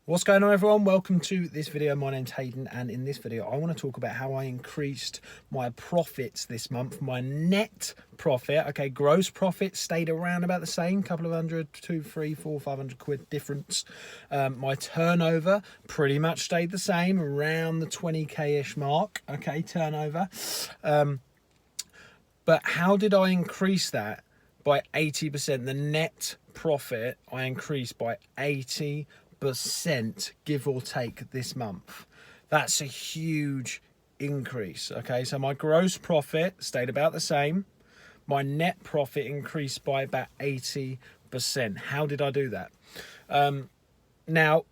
What's going on, everyone? Welcome to this video. My name's Hayden, and in this video I want to talk about how I increased my profits this month. My net profit, okay, gross profit stayed around about the same, couple of hundred, 2, 3, 4, 500 quid difference. My turnover pretty much stayed the same, around the 20k-ish mark, okay, turnover. But how did I increase that? By 80%. The net profit I increased by 80%, give or take, this month. That's a huge increase. Okay, so my gross profit stayed about the same. My net profit increased by about 80%. How did I do that? Now,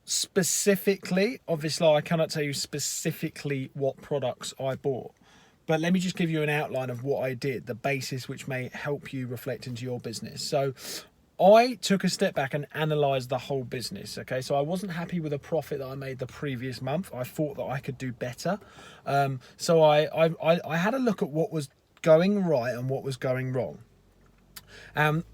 specifically, obviously I cannot tell you specifically what products I bought, but let me just give you an outline of what I did, the basis which may help you reflect into your business. So I took a step back and analysed the whole business. Okay, so I wasn't happy with the profit that I made the previous month. I thought that I could do better. So I had a look at what was going right and what was going wrong.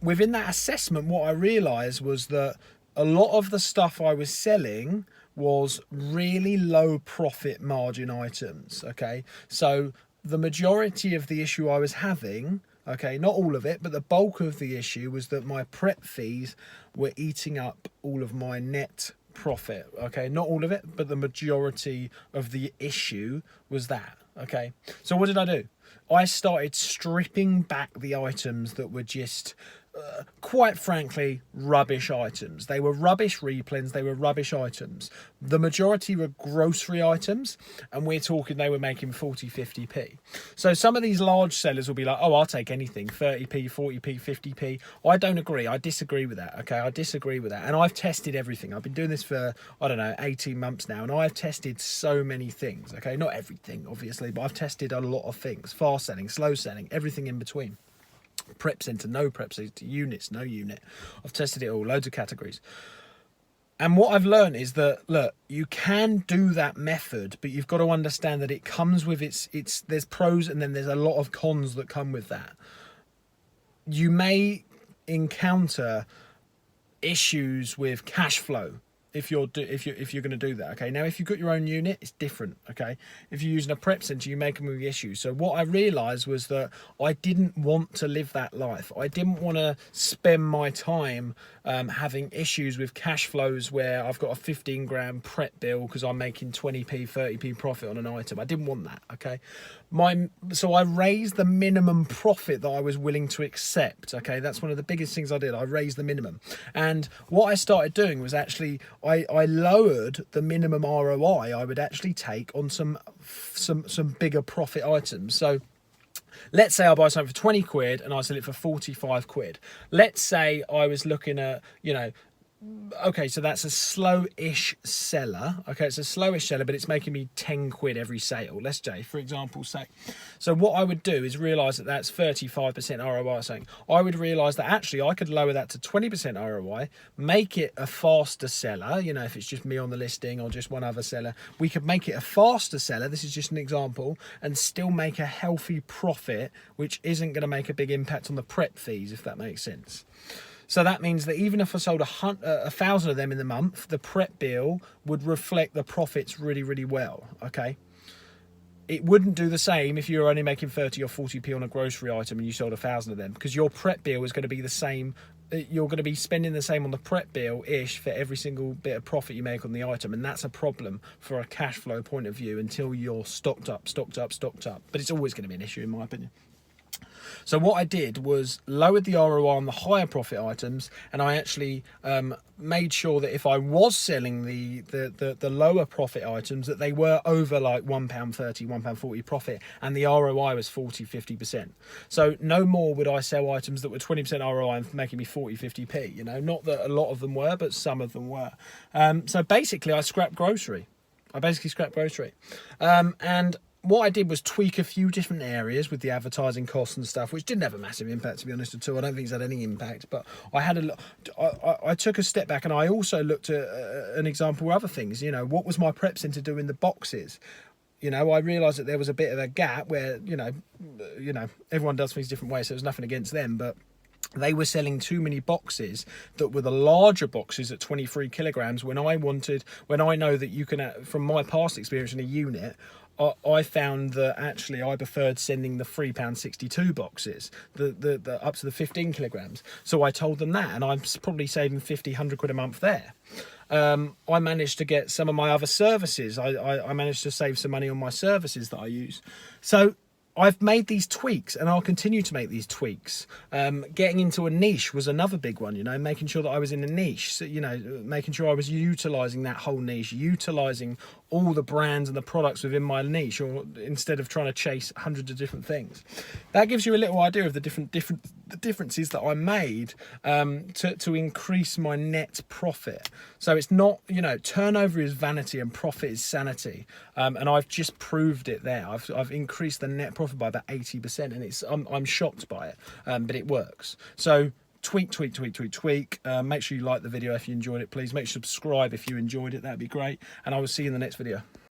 Within that assessment, what I realised was that a lot of the stuff I was selling was really low profit margin items. Okay, so the majority of the issue I was having, okay, not all of it, but the bulk of the issue was that my prep fees were eating up all of my net profit. Okay, not all of it, but the majority of the issue was that. Okay, so what did I do? I started stripping back the items that were just quite frankly rubbish items. They were rubbish replens, they were rubbish items. The majority were grocery items, and we're talking they were making 40-50p. So some of these large sellers will be like, oh, I'll take anything, 30p, 40p, 50p. I don't agree. I disagree with that. Okay, I disagree with that. And I've tested everything. I've been doing this for, I don't know, 18 months now, and I've tested so many things. Okay, not everything obviously, but I've tested a lot of things: fast selling, slow selling, everything in between. Prep center, no prep center, units, no unit. I've tested it all, loads of categories. And what I've learned is that, look, you can do that method, but you've got to understand that it comes with there's pros and then there's a lot of cons that come with that. You may encounter issues with cash flow if you're going to do that. Okay, now if you've got your own unit, it's different. Okay, if you're using a prep center, you may come with issues. So what I realized was that I didn't want to live that life. I didn't want to spend my time having issues with cash flows where I've got a 15 grand prep bill because I'm making 20p 30p profit on an item. I didn't want that. Okay, so I raised the minimum profit that I was willing to accept. Okay, that's one of the biggest things I did. I raised the minimum. And what I started doing was actually I lowered the minimum ROI I would actually take on some bigger profit items. So let's say I buy something for 20 quid and I sell it for 45 quid. Let's say I was looking at, okay, so that's a slow-ish seller. Okay, it's a slowish seller, but it's making me 10 quid every sale. Let's say, for example, say. So what I would do is realise that that's 35% ROI or something. I would realise that actually I could lower that to 20% ROI, make it a faster seller. If it's just me on the listing or just one other seller, we could make it a faster seller. This is just an example, and still make a healthy profit, which isn't going to make a big impact on the prep fees, if that makes sense. So that means that even if I sold 1,000 of them in the month, the prep bill would reflect the profits really, really well, okay? It wouldn't do the same if you were only making 30 or 40p on a grocery item and you sold 1,000 of them, because your prep bill is going to be the same. You're going to be spending the same on the prep bill-ish for every single bit of profit you make on the item, and that's a problem for a cash flow point of view until you're stocked up. But it's always going to be an issue, in my opinion. So what I did was lowered the ROI on the higher profit items, and I actually made sure that if I was selling the lower profit items, that they were over like £1.30, £1.40 profit, and the ROI was 40-50%. So no more would I sell items that were 20% ROI and making me 40-50p. Not that a lot of them were, but some of them were. So basically I scrapped grocery. And what I did was tweak a few different areas with the advertising costs and stuff, which didn't have a massive impact, to be honest, at all. I don't think it's had any impact, but I took a step back, and I also looked at an example of other things. What was my prep center doing the boxes? I realised that there was a bit of a gap where, everyone does things different ways, so there's nothing against them, but they were selling too many boxes that were the larger boxes at 23 kilograms when I know that you can, from my past experience in a unit, I found that actually I preferred sending the £3.62 boxes, the up to the 15 kilograms. So I told them that, and I'm probably saving 50, 100 quid a month there. I managed to get some of my other services. I managed to save some money on my services that I use. So I've made these tweaks, and I'll continue to make these tweaks. Getting into a niche was another big one, you know, making sure that I was in a niche, so, you know, making sure I was utilising that whole niche, utilising all the brands and the products within my niche, or instead of trying to chase hundreds of different things. That gives you a little idea of the differences that I made to increase my net profit. So it's not, you know, turnover is vanity and profit is sanity, and I've just proved it there. I've increased the net profit by about 80%, and I'm shocked by it, but it works. So tweak. Make sure you like the video if you enjoyed it. Please make sure to subscribe if you enjoyed it. That'd be great, and I will see you in the next video.